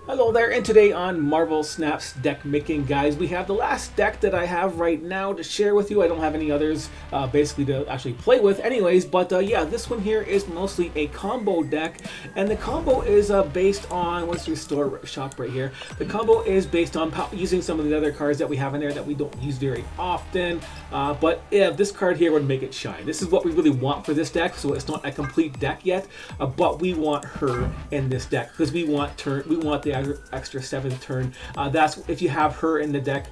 Hello there, and today on Marvel Snap's deck making, guys, we have the last deck that I have right now to share with you. I don't have any others basically to actually play with anyways, but yeah, this one here is mostly a combo deck, and the combo is based on, what's your store shop right here? The combo is based on using some of the other cards that we have in there that we don't use very often, but yeah, this card here would make it shine. This is what we really want for this deck, so it's not a complete deck yet, but we want her in this deck because we want the extra 7th turn. That's if you have her in the deck,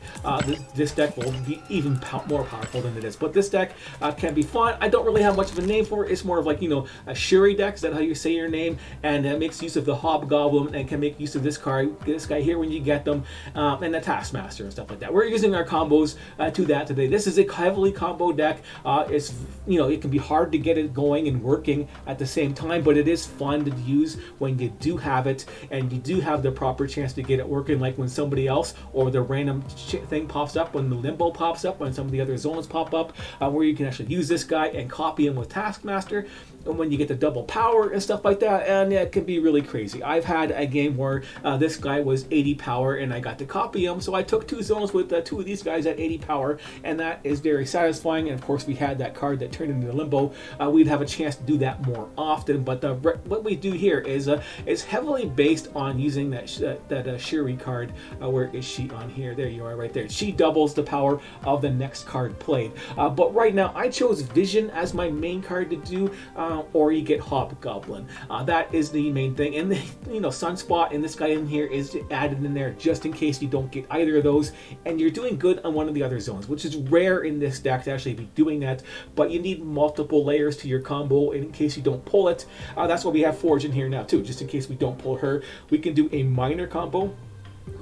this deck will be even more powerful than it is. But this deck can be fun. I don't really have much of a name for it. It's more of like, you know, a SHURI deck. Is that how you say your name? And it makes use of the hobgoblin and can make use of this card, this guy here when you get them, and the Taskmaster and stuff like that. We're using our combos to that today. This is a heavily combo deck. It's, you know, it can be hard to get it going and working at the same time, but it is fun to use when you do have it and you do have the proper chance to get it working, like when somebody else or the random thing pops up, when the limbo pops up, when some of the other zones pop up, where you can actually use this guy and copy him with Taskmaster, and when you get the double power and stuff like that, and it can be really crazy. I've had a game where this guy was 80 power and I got to copy him, so I took 2 zones with 2 of these guys at 80 power, and that is very satisfying. And of course we had that card that turned into limbo. We'd have a chance to do that more often, but what we do here is heavily based on using that SHURI card. Where is she on here? There you are, right there. She doubles the power of the next card played. But right now I chose Vision as my main card to do, or you get Hobgoblin. That is the main thing, and the, you know, Sunspot and this guy in here is added in there just in case you don't get either of those, and you're doing good on one of the other zones, which is rare in this deck to actually be doing that. But you need multiple layers to your combo in case you don't pull it. That's why we have Forge in here now too, just in case we don't pull her. We can do a minor combo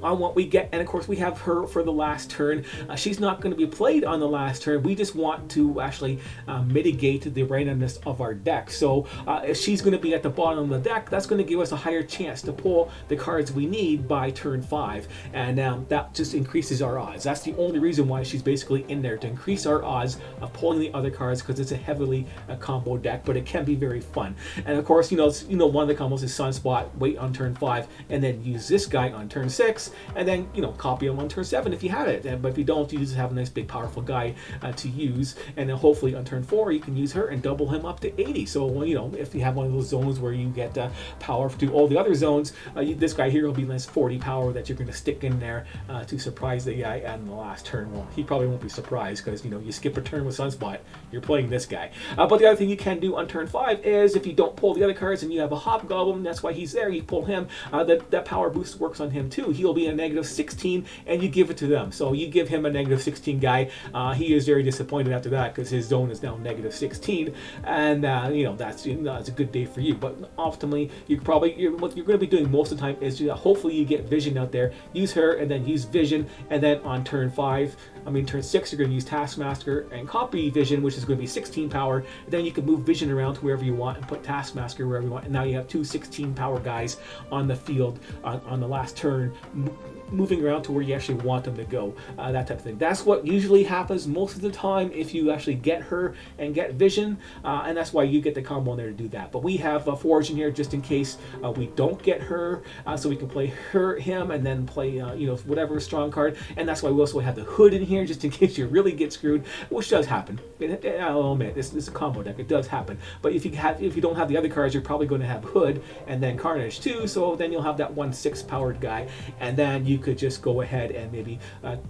on what we get, and of course we have her for the last turn. She's not going to be played on the last turn. We just want to actually mitigate the randomness of our deck. So if she's going to be at the bottom of the deck, that's going to give us a higher chance to pull the cards we need by turn 5, and that just increases our odds. That's the only reason why she's basically in there, to increase our odds of pulling the other cards, because it's a heavily combo deck, but it can be very fun. And of course, you know, one of the combos is Sunspot, wait on turn 5, and then use this guy on turn 6, and then, you know, copy him on turn 7 if you have it. But if you don't, you just have a nice big powerful guy to use, and then hopefully on turn 4 you can use her and double him up to 80. So, you know, if you have one of those zones where you get power to all the other zones, this guy here will be nice 40 power that you're going to stick in there to surprise the guy on the last turn. Well, he probably won't be surprised because, you know, you skip a turn with Sunspot, you're playing this guy. But the other thing you can do on turn 5 is, if you don't pull the other cards and you have a Hobgoblin, that's why he's there, you pull him, that power boost works on him too. He'll be a -16, and you give it to them. So you give him a -16 guy. He is very disappointed after that because his zone is now -16, and you know, that's a good day for you. But ultimately, what you're going to be doing most of the time is hopefully you get Vision out there, use her, and then use Vision, and then on turn 6, you're going to use Taskmaster and copy Vision, which is going to be 16 power. Then you can move Vision around to wherever you want and put Taskmaster wherever you want, and now you have 2 16 power guys on the field on the last turn, moving around to where you actually want them to go, that type of thing. That's what usually happens most of the time if you actually get her and get Vision, and that's why you get the combo in there to do that. But we have Forge in here just in case we don't get her, so we can play him, and then play you know, whatever strong card. And that's why we also have the Hood in here just in case you really get screwed, which does happen. I'll admit, this is a combo deck, it does happen. But if you don't have the other cards, you're probably going to have Hood and then Carnage too, so then you'll have that 1/6 powered guy, and then you could just go ahead and maybe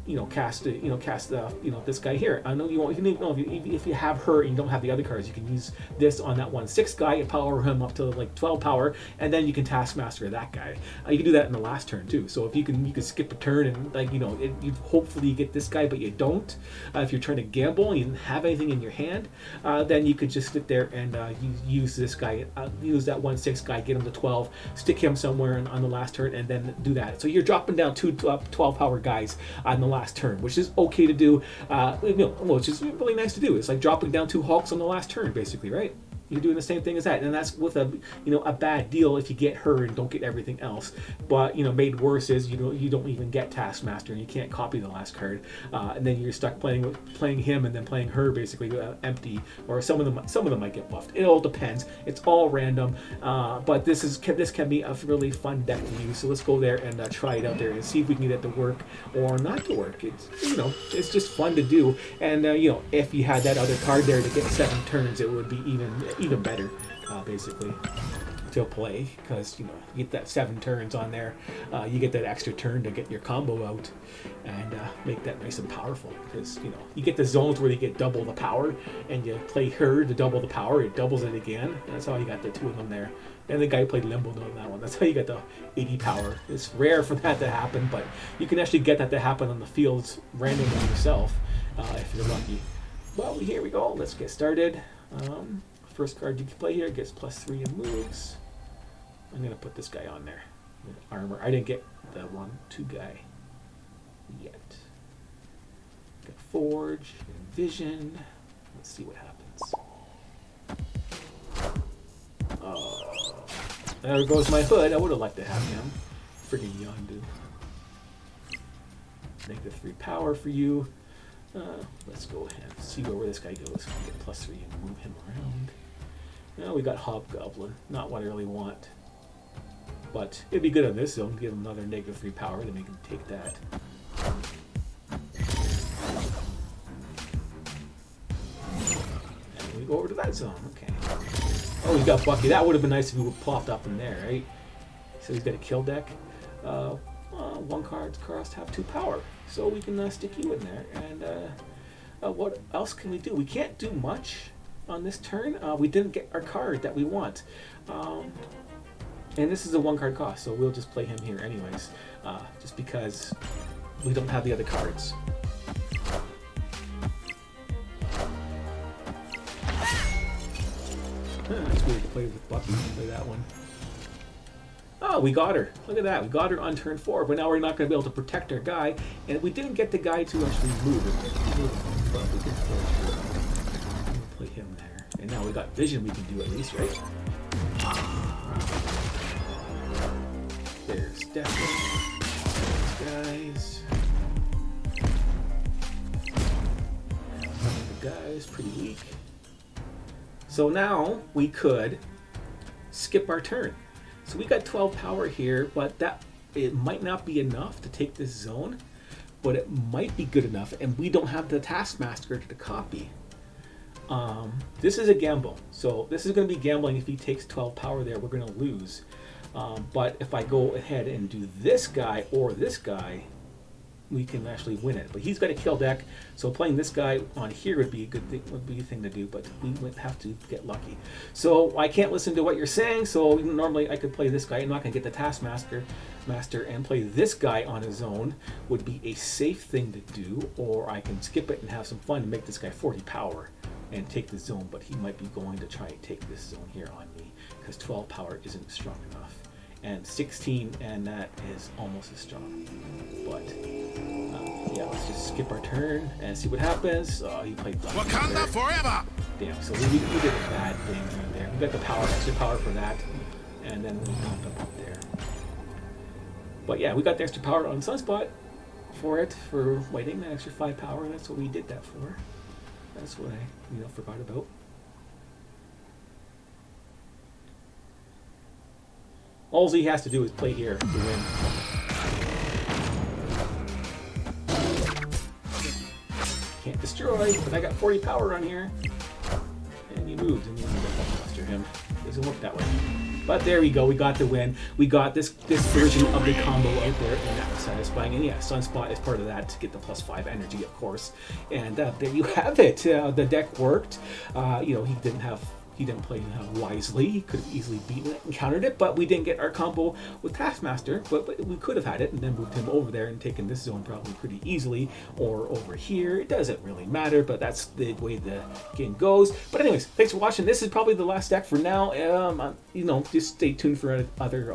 you know, cast this guy here. I know you won't, if you have her and you don't have the other cards, you can use this on that 1/6 guy and power him up to like 12 power, and then you can Taskmaster that guy. You can do that in the last turn too. So if you can skip a turn and, like, you know, you hopefully you get this guy, but you don't. If you're trying to gamble and you didn't have anything in your hand, then you could just sit there and use this guy, use that 1/6 guy, get him to 12, stick him somewhere on the last turn, and then do that. So you're dropping down 2 12 power guys on the last turn, which is okay to do, you know, which is really nice to do. It's like dropping down 2 Hulks on the last turn, basically, right? you're doing the same thing as that, and that's with a a bad deal if you get her and don't get everything else. But made worse is you don't even get Taskmaster and you can't copy the last card, and then you're stuck playing him and then playing her basically empty. Or some of them might get buffed. It all depends. It's all random, but this can be a really fun deck to use. So let's go there and try it out there and see if we can get it to work or not to work. It's it's just fun to do, and if you had that other card there to get 7 turns, it would be even better, basically, to play, because you get that 7 turns on there. You get that extra turn to get your combo out and make that nice and powerful, because you get the zones where you get double the power, and you play her to double the power, it doubles it again. That's how you got the 2 of them there. And the guy who played Limbo on that one. That's how you got the 80 power. It's rare for that to happen, but you can actually get that to happen on the fields randomly yourself, if you're lucky. Well, here we go. Let's get started. First card you can play here gets +3 in moves. I'm going to put this guy on there. Armor. I didn't get the 1/2 guy yet. Got Forge and Vision. Let's see what happens. There goes my hood. I would have liked to have him. Friggin' young dude. -3 power for you. Let's go ahead and see where this guy goes. Get +3 and move him around. Now we got Hobgoblin. Not what I really want. But it'd be good on this zone. Give him another -3 power to make him take that. And we go over to that zone. Okay. Oh, he got Bucky. That would have been nice if he would have plopped up in there, right? So he's got a kill deck. 1 card's crossed, have 2 power. So we can stick you in there. And what else can we do? We can't do much on this turn. We didn't get our card that we want. And this is a 1 card cost, so we'll just play him here anyways. Just because we don't have the other cards. That's weird to play with Bucky. Play that one. Oh, we got her. Look at that. We got her on turn 4, but now we're not going to be able to protect our guy. And we didn't get the guy to actually move. But we can play him there. And now we got Vision we can do at least, right? There's definitely guys. The guy's pretty weak. So now we could skip our turn. So we got 12 power here, but it might not be enough to take this zone, but it might be good enough, and we don't have the Taskmaster to copy. This is a gamble. So this is going to be gambling. If he takes 12 power there, we're going to lose. But if I go ahead and do this guy or this guy, we can actually win it. But he's got a kill deck, so playing this guy on here would be a good thing, a thing to do. But we would have to get lucky. So I can't listen to what you're saying. So normally I could play this guy. I'm not gonna get the Taskmaster and play this guy on his own. Would be a safe thing to do. Or I can skip it and have some fun and make this guy 40 power and take the zone. But he might be going to try and take this zone here on me because 12 power isn't strong enough. And 16, and that is almost as strong. But yeah, let's just skip our turn and see what happens. He played Wakanda forever. Damn, so we did a bad thing right there. We got the power, extra power for that, and then we popped up there. But yeah, we got the extra power on Sunspot for waiting that extra 5 power. And that's what we did that for. That's what I forgot about. All he has to do is play here to win. Can't destroy, but I got 40 power on here. And he moved, and we need to buster him. Doesn't work that way. But there we go, we got the win. We got this version of the combo out there, and that was satisfying. And yeah, Sunspot is part of that to get the +5 energy, of course. And there you have it. The deck worked. He didn't play wisely. He could have easily beaten it and countered it, but we didn't get our combo with Taskmaster, but we could have had it and then moved him over there and taken this zone probably pretty easily, or over here. It doesn't really matter, but that's the way the game goes. But anyways, thanks for watching. This is probably the last deck for now. Just stay tuned for other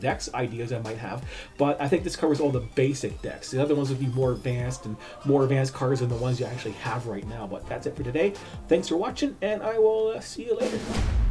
decks ideas I might have, but I think this covers all the basic decks. The other ones would be more advanced cards than the ones you actually have right now. But that's it for today. Thanks for watching, and I will see you you later.